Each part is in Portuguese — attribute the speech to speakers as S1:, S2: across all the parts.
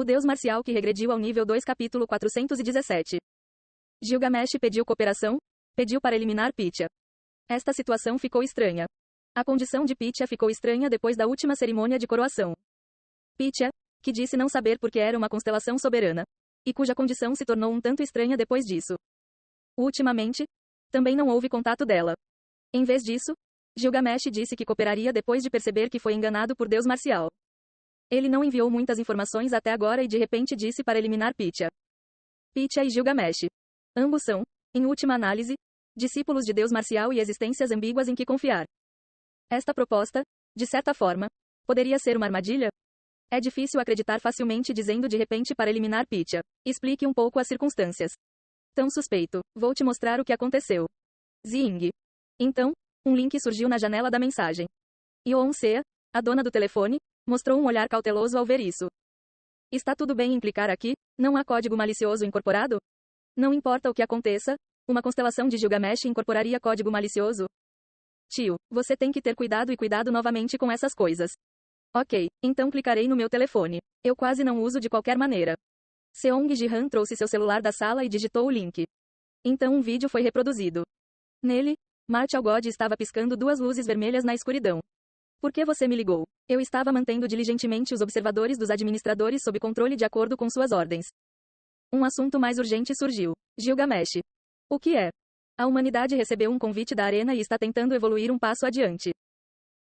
S1: O deus marcial que regrediu ao nível 2 capítulo 417. Gilgamesh pediu cooperação, pediu para eliminar Pitya. Esta situação ficou estranha. A condição de Pitya ficou estranha depois da última cerimônia de coroação. Pitya, que disse não saber porque era uma constelação soberana, e cuja condição se tornou um tanto estranha depois disso. Ultimamente, também não houve contato dela. Em vez disso, Gilgamesh disse que cooperaria depois de perceber que foi enganado por Deus Marcial. Ele não enviou muitas informações até agora e de repente disse para eliminar Pitya. Pitya e Gilgamesh. Ambos são, em última análise, discípulos de Deus Marcial e existências ambíguas em que confiar. Esta proposta, de certa forma, poderia ser uma armadilha? É difícil acreditar facilmente dizendo de repente para eliminar Pitya. Explique um pouco as circunstâncias. Tão suspeito. Vou te mostrar o que aconteceu. Zing. Então, um link surgiu na janela da mensagem. Yeon-sea, a dona do telefone, mostrou um olhar cauteloso ao ver isso. Está tudo bem em clicar aqui? Não há código malicioso incorporado? Não importa o que aconteça, uma constelação de Gilgamesh incorporaria código malicioso? Tio, você tem que ter cuidado e cuidado novamente com essas coisas. Ok, então clicarei no meu telefone. Eu quase não uso de qualquer maneira. Seong Ji-han trouxe seu celular da sala e digitou o link. Então um vídeo foi reproduzido. Nele, Martial God estava piscando duas luzes vermelhas na escuridão. Por que você me ligou? Eu estava mantendo diligentemente os observadores dos administradores sob controle de acordo com suas ordens. Um assunto mais urgente surgiu. Gilgamesh. O que é? A humanidade recebeu um convite da arena e está tentando evoluir um passo adiante.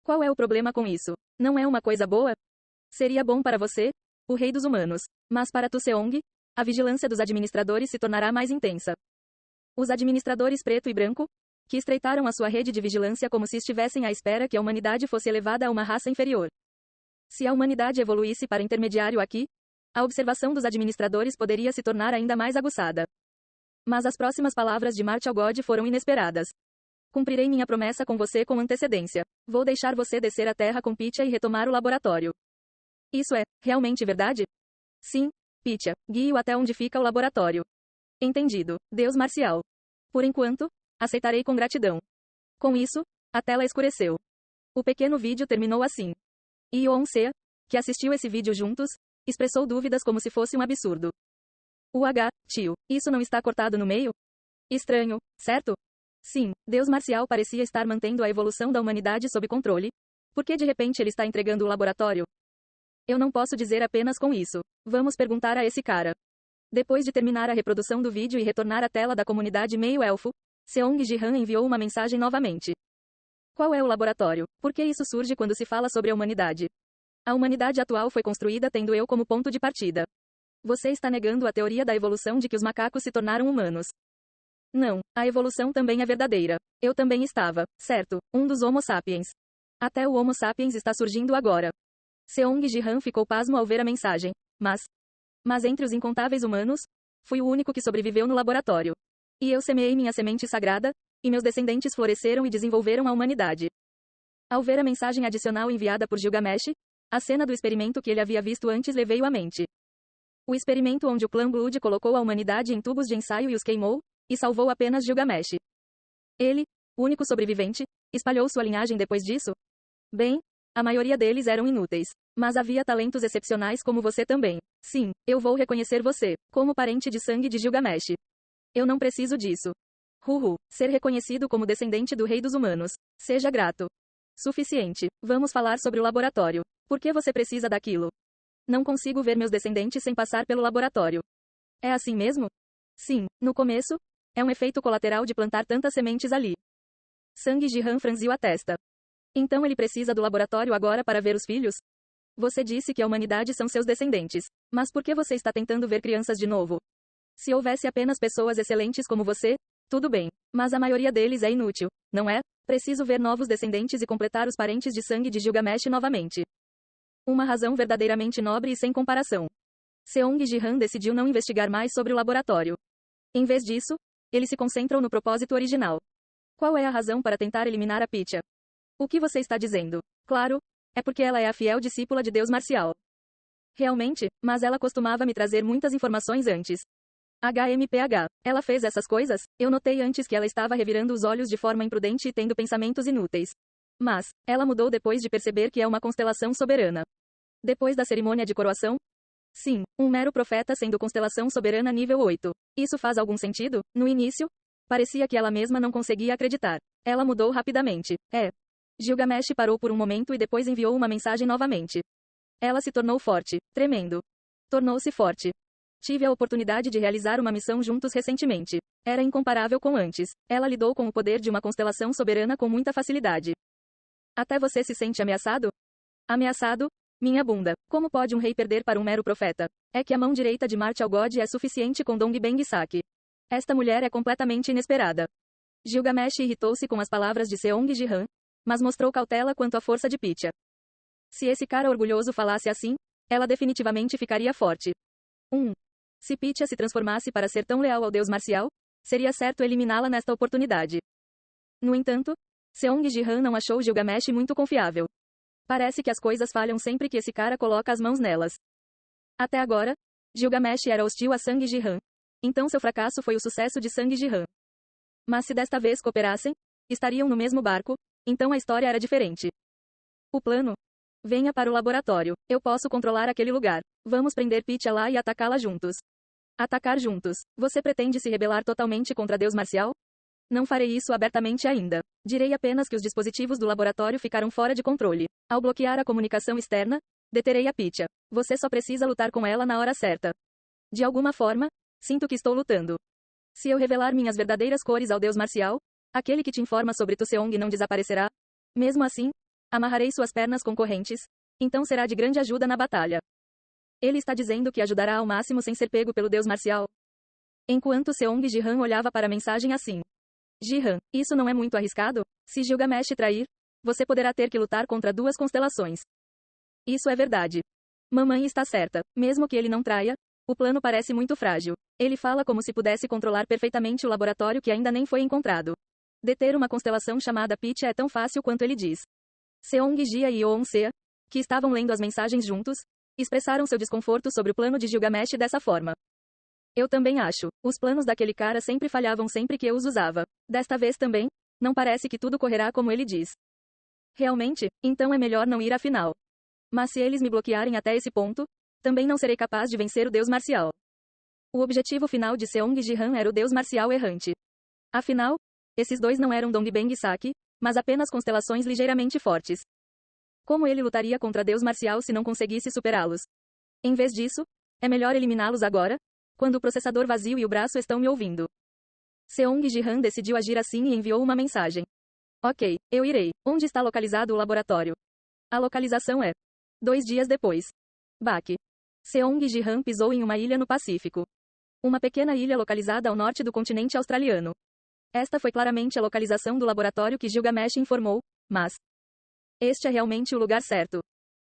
S1: Qual é o problema com isso? Não é uma coisa boa? Seria bom para você, o rei dos humanos, mas para Tu Seong, a vigilância dos administradores se tornará mais intensa. Os administradores preto e branco, que estreitaram a sua rede de vigilância como se estivessem à espera que a humanidade fosse elevada a uma raça inferior. Se a humanidade evoluísse para intermediário aqui, a observação dos administradores poderia se tornar ainda mais aguçada. Mas as próximas palavras de Martial God foram inesperadas. Cumprirei minha promessa com você com antecedência. Vou deixar você descer à terra com Pitya e retomar o laboratório. Isso é, realmente verdade? Sim, Pitya, guie-o até onde fica o laboratório. Entendido, Deus Marcial. Por enquanto, aceitarei com gratidão. Com isso, a tela escureceu. O pequeno vídeo terminou assim. Yeon-sea, que assistiu esse vídeo juntos, expressou dúvidas como se fosse um absurdo. Tio, isso não está cortado no meio? Estranho, certo? Sim, Deus Marcial parecia estar mantendo a evolução da humanidade sob controle. Por que de repente ele está entregando o laboratório? Eu não posso dizer apenas com isso. Vamos perguntar a esse cara. Depois de terminar a reprodução do vídeo e retornar à tela da comunidade meio-elfo, Seong Ji-han enviou uma mensagem novamente. Qual é o laboratório? Por que isso surge quando se fala sobre a humanidade? A humanidade atual foi construída tendo eu como ponto de partida. Você está negando a teoria da evolução de que os macacos se tornaram humanos. Não, a evolução também é verdadeira. Eu também estava, certo, um dos Homo sapiens. Até o Homo sapiens está surgindo agora. Seong Ji-han ficou pasmo ao ver a mensagem. Mas entre os incontáveis humanos, fui o único que sobreviveu no laboratório. E eu semeei minha semente sagrada, e meus descendentes floresceram e desenvolveram a humanidade. Ao ver a mensagem adicional enviada por Gilgamesh, a cena do experimento que ele havia visto antes lhe veio à mente. O experimento onde o clã Blood colocou a humanidade em tubos de ensaio e os queimou, e salvou apenas Gilgamesh. Ele, o único sobrevivente, espalhou sua linhagem depois disso? Bem, a maioria deles eram inúteis. Mas havia talentos excepcionais como você também. Sim, eu vou reconhecer você, como parente de sangue de Gilgamesh. Eu não preciso disso. Ser reconhecido como descendente do rei dos humanos. Seja grato. Suficiente. Vamos falar sobre o laboratório. Por que você precisa daquilo? Não consigo ver meus descendentes sem passar pelo laboratório. É assim mesmo? Sim, no começo, é um efeito colateral de plantar tantas sementes ali. Sang Ji-han franziu a testa. Então ele precisa do laboratório agora para ver os filhos? Você disse que a humanidade são seus descendentes. Mas por que você está tentando ver crianças de novo? Se houvesse apenas pessoas excelentes como você, tudo bem. Mas a maioria deles é inútil, não é? Preciso ver novos descendentes e completar os parentes de sangue de Gilgamesh novamente. Uma razão verdadeiramente nobre e sem comparação. Seong Ji-han decidiu não investigar mais sobre o laboratório. Em vez disso, eles se concentram no propósito original. Qual é a razão para tentar eliminar a Pitya? O que você está dizendo? Claro, é porque ela é a fiel discípula de Deus Marcial. Realmente, mas ela costumava me trazer muitas informações antes. HMPH. Ela fez essas coisas? Eu notei antes que ela estava revirando os olhos de forma imprudente e tendo pensamentos inúteis. Mas, ela mudou depois de perceber que é uma constelação soberana. Depois da cerimônia de coroação, Sim, um mero profeta sendo constelação soberana nível 8. Isso faz algum sentido? No início, parecia que ela mesma não conseguia acreditar. Ela mudou rapidamente. Gilgamesh parou por um momento e depois enviou uma mensagem novamente. Ela se tornou forte, tremendo. Tornou-se forte. Tive a oportunidade de realizar uma missão juntos recentemente. Era incomparável com antes. Ela lidou com o poder de uma constelação soberana com muita facilidade. Até você se sente ameaçado? Ameaçado? Minha bunda. Como pode um rei perder para um mero profeta? É que a mão direita de Marte Algod é suficiente com Dongbeng Saki. Esta mulher é completamente inesperada. Gilgamesh irritou-se com as palavras de Seong Jihan, mas mostrou cautela quanto à força de Pitya. Se esse cara orgulhoso falasse assim, ela definitivamente ficaria forte. Se Pitya se transformasse para ser tão leal ao deus marcial, seria certo eliminá-la nesta oportunidade. No entanto, Seong Jihan não achou Gilgamesh muito confiável. Parece que as coisas falham sempre que esse cara coloca as mãos nelas. Até agora, Gilgamesh era hostil a Sang Jihan. Então seu fracasso foi o sucesso de Sang Jihan. Mas se desta vez cooperassem, estariam no mesmo barco, então a história era diferente. O plano? Venha para o laboratório. Eu posso controlar aquele lugar. Vamos prender Pitya lá e atacá-la juntos. Atacar juntos. Você pretende se rebelar totalmente contra Deus Marcial? Não farei isso abertamente ainda. Direi apenas que os dispositivos do laboratório ficaram fora de controle. Ao bloquear a comunicação externa, deterei a Pitya. Você só precisa lutar com ela na hora certa. De alguma forma, sinto que estou lutando. Se eu revelar minhas verdadeiras cores ao Deus Marcial, aquele que te informa sobre Tu Seong não desaparecerá? Mesmo assim, amarrarei suas pernas com correntes, então será de grande ajuda na batalha. Ele está dizendo que ajudará ao máximo sem ser pego pelo Deus Marcial. Enquanto Seong Jihan olhava para a mensagem assim. Jihan, isso não é muito arriscado? Se Gilgamesh trair, você poderá ter que lutar contra duas constelações. Isso é verdade. Mamãe está certa. Mesmo que ele não traia, o plano parece muito frágil. Ele fala como se pudesse controlar perfeitamente o laboratório que ainda nem foi encontrado. Deter uma constelação chamada Pitya é tão fácil quanto ele diz. Seong Jia e Yoon Sea, que estavam lendo as mensagens juntos, expressaram seu desconforto sobre o plano de Gilgamesh dessa forma. Eu também acho. Os planos daquele cara sempre falhavam sempre que eu os usava. Desta vez também, não parece que tudo correrá como ele diz. Realmente, então é melhor não ir afinal. Mas se eles me bloquearem até esse ponto, também não serei capaz de vencer o Deus Marcial. O objetivo final de Seong Jihan era o Deus Marcial errante. Afinal, esses dois não eram Dongbeng Saki, mas apenas constelações ligeiramente fortes. Como ele lutaria contra Deus Marcial se não conseguisse superá-los? Em vez disso, é melhor eliminá-los agora, quando o processador vazio e o braço estão me ouvindo. Seong Jihan decidiu agir assim e enviou uma mensagem. Ok, eu irei. Onde está localizado o laboratório? A localização é 2 dias depois. Baque. Seong Jihan pisou em uma ilha no Pacífico. Uma pequena ilha localizada ao norte do continente australiano. Esta foi claramente a localização do laboratório que Gilgamesh informou, mas este é realmente o lugar certo.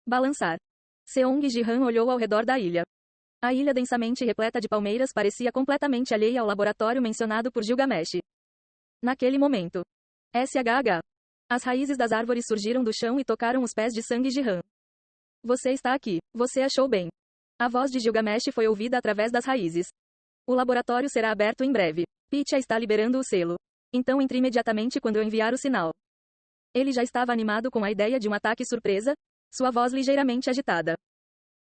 S1: Balançar. Seong Jihan olhou ao redor da ilha. A ilha densamente repleta de palmeiras parecia completamente alheia ao laboratório mencionado por Gilgamesh. Naquele momento. SHH. As raízes das árvores surgiram do chão e tocaram os pés de Sang Jihan. Você está aqui. Você achou bem. A voz de Gilgamesh foi ouvida através das raízes. O laboratório será aberto em breve. Pitya está liberando o selo. Então entre imediatamente quando eu enviar o sinal. Ele já estava animado com a ideia de um ataque surpresa, sua voz ligeiramente agitada.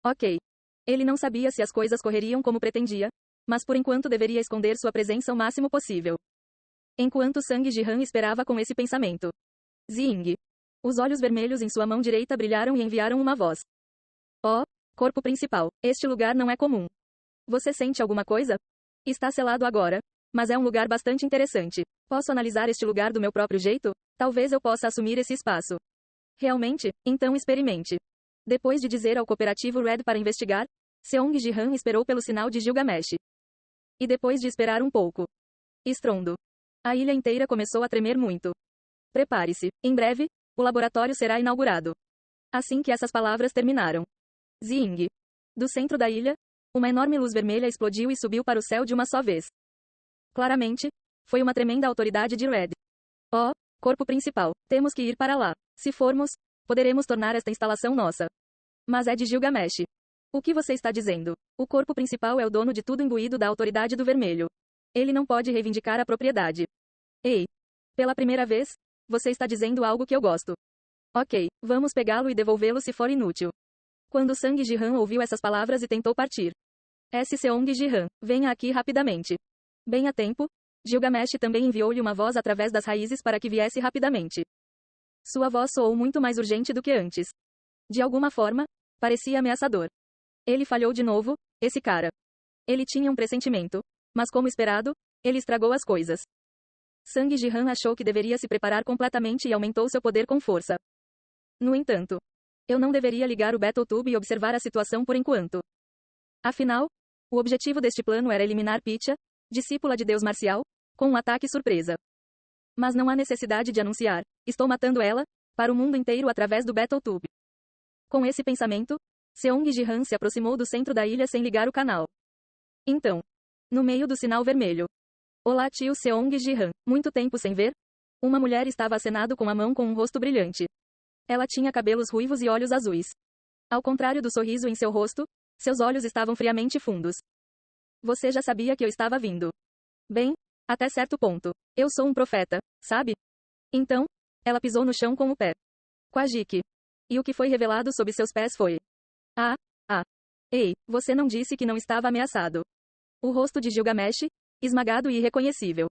S1: Ok. Ele não sabia se as coisas correriam como pretendia, mas por enquanto deveria esconder sua presença o máximo possível. Enquanto Sang Jihan esperava com esse pensamento. Zing. Os olhos vermelhos em sua mão direita brilharam e enviaram uma voz. Oh, corpo principal, este lugar não é comum. Você sente alguma coisa? Está selado agora, mas é um lugar bastante interessante. Posso analisar este lugar do meu próprio jeito? Talvez eu possa assumir esse espaço. Realmente? Então experimente. Depois de dizer ao cooperativo Red para investigar, Seong Jihan esperou pelo sinal de Gilgamesh. E depois de esperar um pouco. Estrondo. A ilha inteira começou a tremer muito. Prepare-se. Em breve, o laboratório será inaugurado. Assim que essas palavras terminaram. Zing. Do centro da ilha, uma enorme luz vermelha explodiu e subiu para o céu de uma só vez. Claramente, foi uma tremenda autoridade de Red. Oh, corpo principal, temos que ir para lá. Se formos, poderemos tornar esta instalação nossa. Mas é de Gilgamesh. O que você está dizendo? O corpo principal é o dono de tudo imbuído da autoridade do vermelho. Ele não pode reivindicar a propriedade. Ei. Pela primeira vez, você está dizendo algo que eu gosto. Ok, vamos pegá-lo e devolvê-lo se for inútil. Quando Sang Jihan ouviu essas palavras e tentou partir. Seong Jihan, venha aqui rapidamente. Bem a tempo, Gilgamesh também enviou-lhe uma voz através das raízes para que viesse rapidamente. Sua voz soou muito mais urgente do que antes. De alguma forma, parecia ameaçador. Ele falhou de novo, esse cara. Ele tinha um pressentimento. Mas como esperado, ele estragou as coisas. Sang Jihan achou que deveria se preparar completamente e aumentou seu poder com força. No entanto, eu não deveria ligar o Battletube e observar a situação por enquanto. Afinal, o objetivo deste plano era eliminar Pitya, discípula de Deus Marcial, com um ataque surpresa. Mas não há necessidade de anunciar, estou matando ela, para o mundo inteiro através do Battletube. Com esse pensamento, Seong Jihan se aproximou do centro da ilha sem ligar o canal. Então, no meio do sinal vermelho. Olá tio Seong Jihan, muito tempo sem ver? Uma mulher estava acenado com a mão com um rosto brilhante. Ela tinha cabelos ruivos e olhos azuis. Ao contrário do sorriso em seu rosto, seus olhos estavam friamente fundos. Você já sabia que eu estava vindo. Bem, até certo ponto. Eu sou um profeta, sabe? Então, ela pisou no chão com o pé. Quajik. E o que foi revelado sob seus pés foi... Ei, você não disse que não estava ameaçado. O rosto de Gilgamesh, esmagado e irreconhecível.